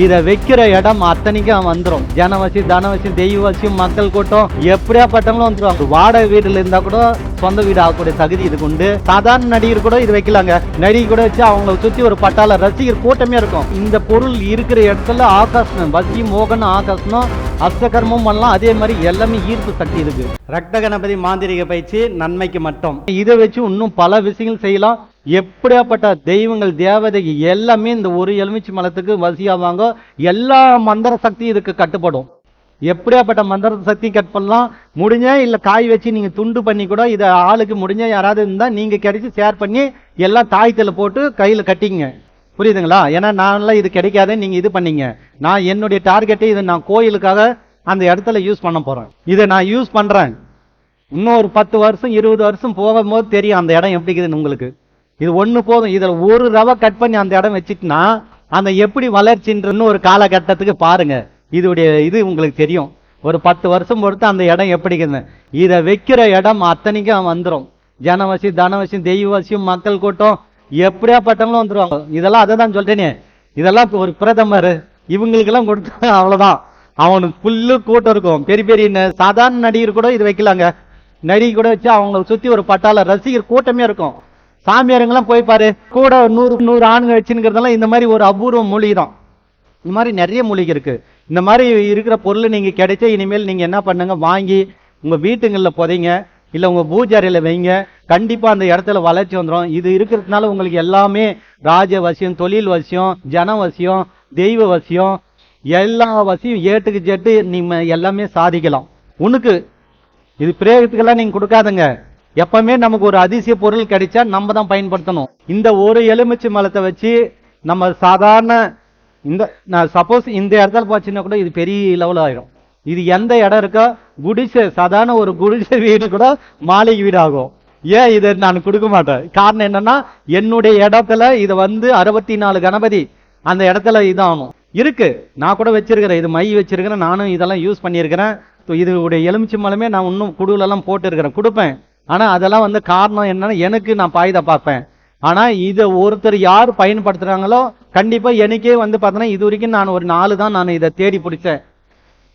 இதை வைக்கிற இடம் அத்தனைக்கும் வந்துடும். ஜனவசி, தனவசி, தெய்வவசியம், மக்கள் கூட்டம் எப்படியாப்பட்டவங்களும் வந்துருவாங்க. வாடகை வீடுல இருந்தா கூட சொந்த வீடு ஆகக்கூடிய தகுதி இதுக்கு உண்டு. சாதாரண நடிகர் கூட இது வைக்கலாங்க. நடிகர் கூட வச்சு அவங்கள சுத்தி ஒரு பட்டாள ரசிகர் கூட்டமே இருக்கும். இந்த பொருள் இருக்கிற இடத்துல ஆகாசம் வசி மோகன் ஆகாசம் அஸ்தகர்மம் பண்ணலாம். அதே மாதிரி எல்லாமே ஈர்ப்பு சக்தி இருக்கு. ரக்த கணபதி மாந்திரிக பயிற்சி நன்மைக்கு மட்டும். இதை வச்சு இன்னும் பல விஷயங்கள் செய்யலாம். எப்படியாப்பட்ட தெய்வங்கள் தேவதை எல்லாமே இந்த ஒரு எலுமிச்சி மலத்துக்கு வசியாவாங்க. எல்லா மந்திர சக்தி இதுக்கு கட்டுப்படும். எப்படியாப்பட்ட மந்திர சக்தி கட் பண்ணலாம். முடிஞ்ச இல்ல காய் வச்சு நீங்க துண்டு பண்ணி கூட இதை ஆளுக்கு முடிஞ்ச யாராவது இருந்தா நீங்க கிடைச்சி ஷேர் பண்ணி எல்லாம் தாயத்துல போட்டு கையில கட்டிங்க. புரியுதுங்களா? ஏன்னா நான்லாம் இது கிடைக்காத நீங்க இது பண்ணீங்க. நான் என்னுடைய டார்கெட்டை இதை நான் கோயிலுக்காக அந்த இடத்துல யூஸ் பண்ண போறேன். இதை நான் யூஸ் பண்றேன். இன்னும் ஒரு 10 வருஷம் 20 வருஷம் போகும்போது தெரியும் அந்த இடம் எப்படி இருக்குதுன்னு உங்களுக்கு. இது ஒண்ணு போதும். இதுல ஒரு ரவை கட் பண்ணி அந்த இடம் வச்சுட்டுனா அந்த எப்படி வளர்ச்சின்னு ஒரு காலகட்டத்துக்கு பாருங்க. இதோடைய இது உங்களுக்கு தெரியும். ஒரு 10 வருஷம் பொறுத்து அந்த இடம் எப்படி இருக்குதுன்னு. இதை வைக்கிற இடம் அத்தனைக்கும் வந்துடும். ஜனவசி, தனவசி, தெய்வவசியம், மக்கள் கூட்டம் எப்படியாப்பட்டவங்களும் வந்துருவாங்க. இதெல்லாம் அதை தான் சொல்றேனே. இதெல்லாம் ஒரு பிரதமர் இவங்களுக்கெல்லாம் கொடுத்தா அவ்வளவுதான். அவனுக்கு புல்லு கூட்டம் இருக்கும். பெரிய பெரிய சாதாரண நடிகர் கூட இது வைக்கலாங்க. நடிகை கூட வச்சு அவங்களை சுத்தி ஒரு பட்டாள ரசிகர் கூட்டமே இருக்கும். சாமியாருங்கெல்லாம் போய் பாரு, கூட 100 ஆணுங்க வச்சுங்கிறதெல்லாம் இந்த மாதிரி ஒரு அபூர்வ மூலிகை தான். இந்த மாதிரி நிறைய மூலிகை இருக்கு. இந்த மாதிரி இருக்கிற பொருள் நீங்க கிடைச்ச இனிமேல் நீங்க என்ன பண்ணுங்க, வாங்கி உங்க வீட்டுங்களில் புதைங்க, இல்ல உங்க பூஜாரியில வைங்க. கண்டிப்பா அந்த இடத்துல வளர்ச்சி வந்துடும். இது இருக்கிறதுனால உங்களுக்கு எல்லாமே ராஜ வசியம், தொழில் வசியம், ஜன வசியம், தெய்வ வசியம், எல்லா வசியம் ஏட்டுக்கு ஜெட்டு நீங்க எல்லாமே சாதிக்கலாம். உனக்கு இது பிரேகத்துக்கெல்லாம் நீங்க கொடுக்காதுங்க. எப்பவுமே நமக்கு ஒரு அதிசய பொருள் கிடைச்சா நம்ம தான் பயன்படுத்தணும். இந்த ஒரு எலுமிச்சை மலத்தை வச்சு நம்ம சாதாரண சப்போஸ் இந்த இடத்துல போச்சுன்னா கூட இது பெரிய லெவல் ஆயிடும். இது எந்த இடம் இருக்கோ குடிசை, சாதாரண ஒரு குடிசை வீடு கூட மாளிகை வீடு ஆகும். ஏன் இதை நான் கொடுக்க மாட்டேன்? காரணம் என்னன்னா என்னுடைய இடத்துல இதை 64 கணபதி அந்த இடத்துல இதாகணும் இருக்கு. நான் கூட வச்சிருக்கிறேன், இது மை வச்சிருக்கிறேன். நானும் இதெல்லாம் யூஸ் பண்ணியிருக்கிறேன். இதோடைய எலுமிச்சை மலமே நான் இன்னும் குடுலாம் போட்டு இருக்கிறேன், கொடுப்பேன். ஆனா அதெல்லாம் காரணம் என்னன்னா எனக்கு நான் பாய்த பார்ப்பேன். ஆனா இதை ஒருத்தர் யார் பயன்படுத்துறாங்களோ கண்டிப்பா எனக்கே பார்த்தோன்னா இது வரைக்கும் நான் ஒரு 4 தான் நான் இதை தேடி பிடிச்சேன்.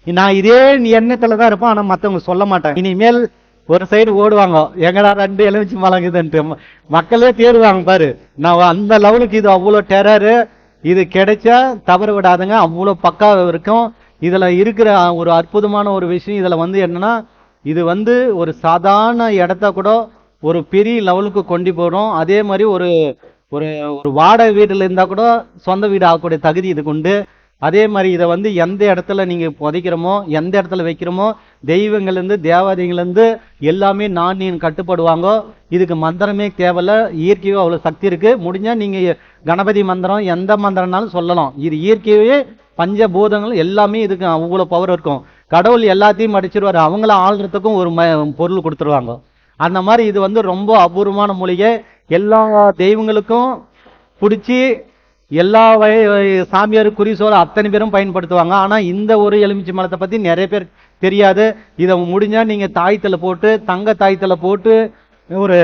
நான் இதே எண்ணத்துல தான் இருப்பேன். ஆனா மத்தவங்க சொல்ல மாட்டேன். இனிமேல் ஒரு சைடு ஓடுவாங்க, எங்கடா 2 எலுமிச்சை மலங்குதுன்ட்டு மக்களே தேடுவாங்க பாரு. நான் அந்த லெவலுக்கு இது அவ்வளோ டெரரு. இது கிடைச்சா தவற விடாதுங்க. அவ்வளோ பக்காவா இருக்கும். இதுல இருக்கிற ஒரு அற்புதமான ஒரு விஷயம் இதுல என்னன்னா, இது ஒரு சாதாரண இடத்த கூட ஒரு பெரிய லெவலுக்கு கொண்டு போறோம். அதே மாதிரி ஒரு ஒரு ஒரு வாடகை வீட்டுல இருந்தா கூட சொந்த வீடு ஆகக்கூடிய தகுதி இதுக்கு உண்டு. அதே மாதிரி இதை எந்த இடத்துல நீங்க புதைக்கிறோமோ, எந்த இடத்துல வைக்கிறோமோ, தெய்வங்கள் இருந்து தேவதைகள் இருந்து எல்லாமே நான் கட்டுப்படுவாங்க. இதுக்கு மந்திரமே தேவையில்ல. இயற்கையோ அவ்வளவு சக்தி இருக்கு. முடிஞ்சா நீங்க கணபதி மந்திரம் எந்த மந்திரம்னாலும் சொல்லலாம். இது இயற்கையே பஞ்சபூதங்கள் எல்லாமே இதுக்கு அவ்வளவு பவர் இருக்கும். கடவுள் எல்லாத்தையும் அடிச்சிருவாரு. அவங்கள ஆள்றதுக்கும் ஒரு பொருள் கொடுத்துருவாங்க. அந்த மாதிரி இது ரொம்ப அபூர்வமான மூலிகை. எல்லா தெய்வங்களுக்கும் பிடிச்சி எல்லா சாமியார் குறிசோல அத்தனை பேரும் பயன்படுத்துவாங்க. ஆனா இந்த ஒரு எலுமிச்சை மலத்தை பத்தி நிறைய பேர் தெரியாது. இதை முடிஞ்சா நீங்க தாயத்துல போட்டு, தங்க தாயத்துல போட்டு ஒரு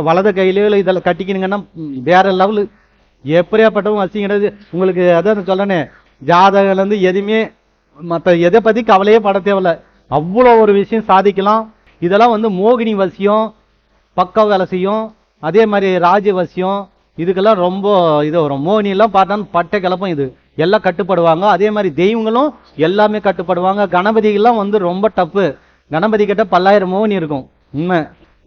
வலது கையில இதில் கட்டிக்கணுங்கன்னா வேற லெவலு. எப்படியாப்பட்டவும் வசிங்கிறது உங்களுக்கு. அதான் சொல்றேனே, ஜாதகம் எதுவுமே மற்ற எதை பத்தி கவலையே பட தேவையில்ல. அவ்வளோ ஒரு விஷயம் சாதிக்கலாம். இதெல்லாம் மோகினி வசியம் பக்க வேலை செய்யும். அதே மாதிரி ராஜ வசியம் இதுக்கெல்லாம் ரொம்ப இது வரும். மோகினி எல்லாம் பார்த்தாலும் பட்டை கிளப்பும். இது எல்லாம் கட்டுப்படுவாங்க. அதே மாதிரி தெய்வங்களும் எல்லாமே கட்டுப்படுவாங்க. கணபதிகள்லாம் ரொம்ப டப்பு. கணபதி கிட்ட 10,000 மோகினி இருக்கும். உண்மை,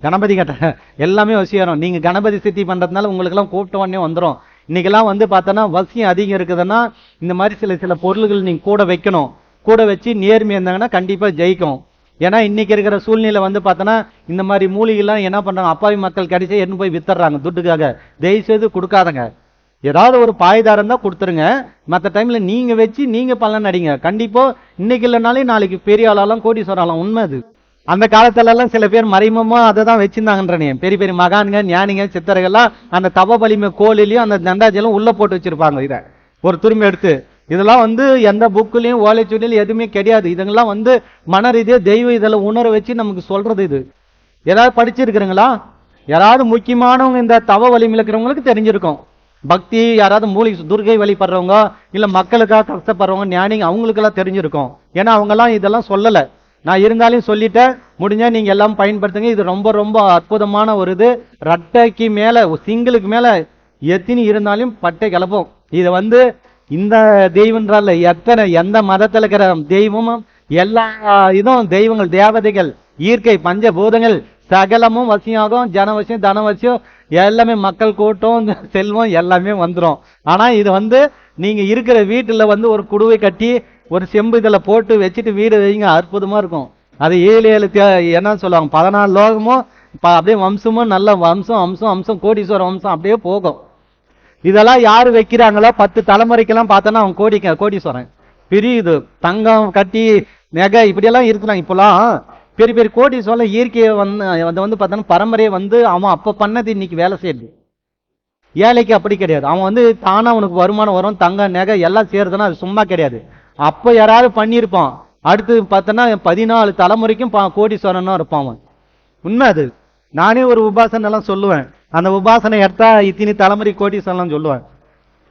கணபதி கிட்ட எல்லாமே வசியம். நீங்க கணபதி சித்தி பண்றதுனால உங்களுக்கு எல்லாம் கூப்பிட்ட உடனே வந்துடும். இன்னைக்கெல்லாம் பார்த்தோன்னா வசியம் அதிகம் இருக்குதுன்னா இந்த மாதிரி சில பொருள்கள் நீங்க கூட வைக்கணும். கூட வச்சு நேர்மை இருந்தாங்கன்னா கண்டிப்பா ஜெயிக்கும். ஏன்னா இன்னைக்கு இருக்கிற சூழ்நிலை பார்த்தோன்னா இந்த மாதிரி மூலிகைலாம் என்ன பண்றாங்க, அப்பாவி மக்கள் கிடைச்சா என்ன போய் வித்துறாங்க துட்டுக்காக. தயவு செய்து கொடுக்காதங்க. ஏதாவது ஒரு பாய்தாரம் தான் கொடுத்துருங்க. மற்ற டைம்ல நீங்க வச்சு நீங்க பலன் அடிங்க. கண்டிப்பா இன்னைக்கு இல்லைனாலே நாளைக்கு பெரிய ஆளாலாம் கோடீஸ்வரம் ஆகலாம். உண்மை அது. அந்த காலத்துல எல்லாம் சில பேர் மறைமுகமா அதை தான் வச்சிருந்தாங்கன்றனே. பெரிய பெரிய மகான்க, ஞானிங்க, சித்தர்கள்லாம் அந்த தவ வலிமை கோலிலையும் அந்த தண்டாஜெல்லாம் உள்ள போட்டு வச்சிருப்பாங்க. இதை ஒரு துரும்பு எடுத்து இதெல்லாம் எந்த புக்குலையும் ஓலைச்சுவடியிலும் எதுவுமே கிடையாது. இதெல்லாம் மன ரீதியா தெய்வ இதெல்லாம் உணர வச்சு நமக்கு சொல்றது. இது ஏதாவது படிச்சிருக்கிறீங்களா? யாராவது முக்கியமானவங்க இந்த தவ வலிமையில் இருக்கிறவங்களுக்கு தெரிஞ்சிருக்கும். பக்தி யாராவது மூலிகை துர்கை வழிபடுறவங்க இல்ல மக்களுக்காக கஷ்டப்படுறவங்க ஞானிங்க அவங்களுக்கெல்லாம் தெரிஞ்சிருக்கும். ஏன்னா அவங்கெல்லாம் இதெல்லாம் சொல்லலை. நான் இருந்தாலும் சொல்லிட்டேன். முடிஞ்சா நீங்க எல்லாம் பயன்படுத்துங்க. இது ரொம்ப ரொம்ப அற்புதமான ஒரு இது. ரட்டைக்கு மேல சிங்கிளுக்கு மேல எத்தனை இருந்தாலும் பட்டை கிளப்போம். இதை இந்த தெய்வன்றால எந்த மதத்துல இருக்கிற தெய்வமும் எல்லா இதுவும் தெய்வங்கள் தேவதைகள் இயற்கை பஞ்சபூதங்கள் சகலமும் வசியாகும். ஜனவசியம் தனவசியம் எல்லாமே மக்கள் கூட்டம் செல்வம் எல்லாமே வந்துடும். ஆனா இது நீங்க இருக்கிற வீட்டுல ஒரு குடுவை கட்டி ஒரு செம்பு இதில் போட்டு வச்சுட்டு வீடு வைங்க, அற்புதமா இருக்கும். அது 7 என்ன சொல்லுவாங்க 14 லோகமும் அப்படியே வம்சமும் நல்ல வம்சம் வம்சம் வம்சம் கோடீஸ்வர வம்சம் அப்படியே போகும். இதெல்லாம் யாரு வைக்கிறாங்களோ 10 தலைமுறைக்கெல்லாம் பார்த்தோன்னா அவன் கோடீஸ்வரன். பெரிய இது தங்கம் கட்டி நெகை இப்படியெல்லாம் இருக்கிறாங்க. இப்பெல்லாம் பெரிய பெரிய கோடீஸ்வரம் இயற்கையை பார்த்தோன்னா பரம்பரையை அவன் அப்போ பண்ணது இன்னைக்கு வேலை செய்யுது. ஏழைக்கு அப்படி கிடையாது. அவன் தானா அவனுக்கு வருமானம் வரும், தங்க நெகை எல்லாம் சேருதுன்னா அது சும்மா கிடையாது. அப்ப யாராவது பண்ணியிருப்பான். அடுத்து பார்த்தோன்னா 14 தலைமுறைக்கும் கோடீஸ்வரனா இருப்பான் அவன். உண்மை அது. நானே ஒரு உபாசனை எல்லாம் சொல்லுவேன். அந்த உபாசனை எடுத்தா இத்தனை தலைமுறை கோடீஸ்வரன் சொல்லுவேன்.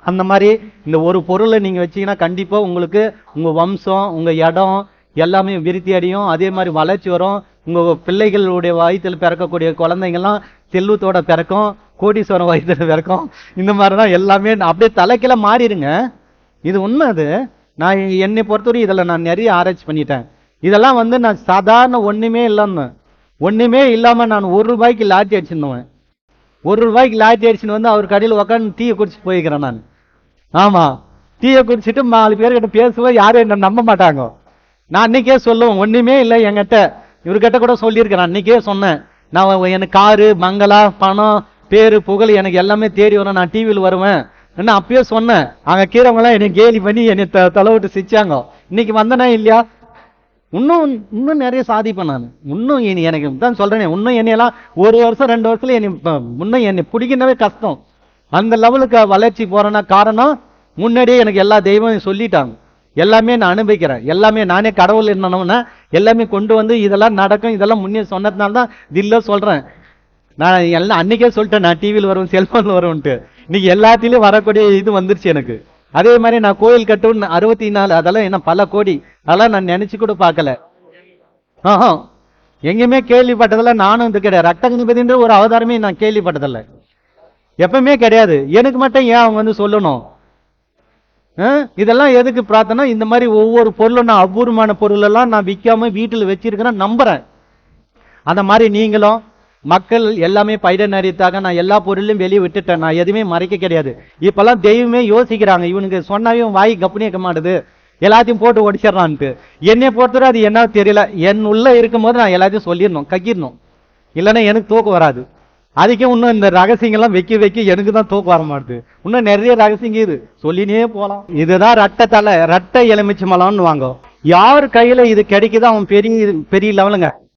அந்த மாதிரி இந்த ஒரு பொருளை நீங்க வச்சீங்கன்னா கண்டிப்பா உங்களுக்கு உங்க வம்சம் உங்க இடம் எல்லாமே விருத்தி அடையும். அதே மாதிரி வளர்ச்சி வரும். உங்க பிள்ளைகளுடைய வயிற்றில் பிறக்கக்கூடிய குழந்தைங்கள்லாம் செல்வத்தோட பிறக்கும், கோடீஸ்வரம் வயிற்றுல பிறக்கும். இந்த மாதிரிதான் எல்லாமே அப்படியே தலைக்கில மாறிடுங்க. இது உண்மை அது. நான் என்னை பொறுத்தவரை இதில் நான் நிறைய ஆராய்ச்சி பண்ணிட்டேன். இதெல்லாம் நான் சாதாரண ஒன்றுமே இல்லாமல் நான் 1 ரூபாய்க்கு லாட்டி அடிச்சிருந்தேன். 1 ரூபாய்க்கு லாட்டி அடிச்சுன்னு அவர் கடையில் உட்காந்து டீயை குடிச்சிட்டு போய்க்கிறேன் நான். ஆமாம், டீயை குடிச்சிட்டு 4 பேர்கிட்ட பேசுவேன். யாரும் என்ன நம்ப மாட்டாங்க. நான் அன்னைக்கே சொல்லுவேன் ஒன்றுமே இல்லை என்கிட்ட. இவர்கிட்ட கூட சொல்லியிருக்கிறேன். அன்னைக்கே சொன்னேன், நான் எனக்கு காரு பங்களா பணம் பேரு புகழ் எனக்கு எல்லாமே தேடி வரும், நான் டிவியில் வருவேன் என்ன அப்பயே சொன்னேன். அங்க கீழவங்களாம் என்னை கேலி பண்ணி என்னை தலை விட்டு சிரிச்சாங்க. இன்னைக்கு வந்தனா இல்லையா? இன்னும் நிறைய சாதிப்பேன் நான். இன்னும் எனக்கு தான் சொல்றேன். இன்னும் என்னையெல்லாம் 1 வருஷம் 2 வருஷத்துல இன்னும் என்னை பிடிக்கவே கஷ்டம். அந்த லெவலுக்கு வளர்ச்சி போறேன்னா காரணம் முன்னாடியே எனக்கு எல்லா தெய்வம் சொல்லிட்டாங்க. எல்லாமே நான் அனுபவிக்கிறேன். எல்லாமே நானே கடவுள் என்னன்னா எல்லாமே கொண்டு இதெல்லாம் நடக்கும். இதெல்லாம் முன்னே சொன்னதுனால்தான் தில்ல சொல்றேன். நான் எல்லாம் அன்னைக்கே சொல்லிட்டேன், நான் டிவியில் வருவேன் செல்போன்ல வருவேன்ட்டு. இன்னைக்கு எல்லாத்திலையும் வரக்கூடிய இது வந்துருச்சு எனக்கு. அதே மாதிரி நான் கோயில் கட்டணும் 64 அதெல்லாம் என்ன பல கோடி, அதெல்லாம் நான் நினைச்சு கூட பார்க்கல. எங்கேயுமே கேள்விப்பட்டதில்ல. நானும் இது கிடையாது. ரத்த கணபதின்ற ஒரு அவதாரமே நான் கேள்விப்பட்டதில்ல, எப்பவுமே கிடையாது. எனக்கு மட்டும் ஏன் அவங்க சொல்லணும்? இதெல்லாம் எதுக்கு பிரார்த்தனை? இந்த மாதிரி ஒவ்வொரு பொருளும் நான் அபூர்வமான பொருள் எல்லாம் நான் விற்காம வீட்டில் வச்சிருக்கிறேன், நம்புறேன். அந்த மாதிரி நீங்களும் மக்கள் எல்லாமே பயனறித்தாக நான் எல்லா பொருளையும் வெளியே விட்டுட்டேன். நான் எதுவுமே மறைக்க கிடையாது. இப்பெல்லாம் தெய்வமே யோசிக்கிறாங்க, இவனுக்கு சொன்னாவே வாய் கப்புனிக்க மாட்டுது, எல்லாத்தையும் போட்டு ஒடிச்சிடறான்ட்டு. என்னை பொறுத்தவரை அது என்ன தெரியல. என் உள்ள இருக்கும் போது நான் எல்லாத்தையும் சொல்லிடணும், கக்கிடணும். இல்லைன்னா எனக்கு தூக்கம் வராது. அதுக்கே இன்னும் இந்த ரகசியங்கள்லாம் வைக்க எனக்கு தான் தூக்கம் வர மாட்டுது. இன்னும் நிறைய ரகசியங்க இது சொல்லினே போகலாம். இதுதான் ரட்டை எலுமிச்சை மலம்னு வாங்க. யார் கையில இது கிடைக்குதோ அவன் பெரிய பெரிய லெவலுங்க.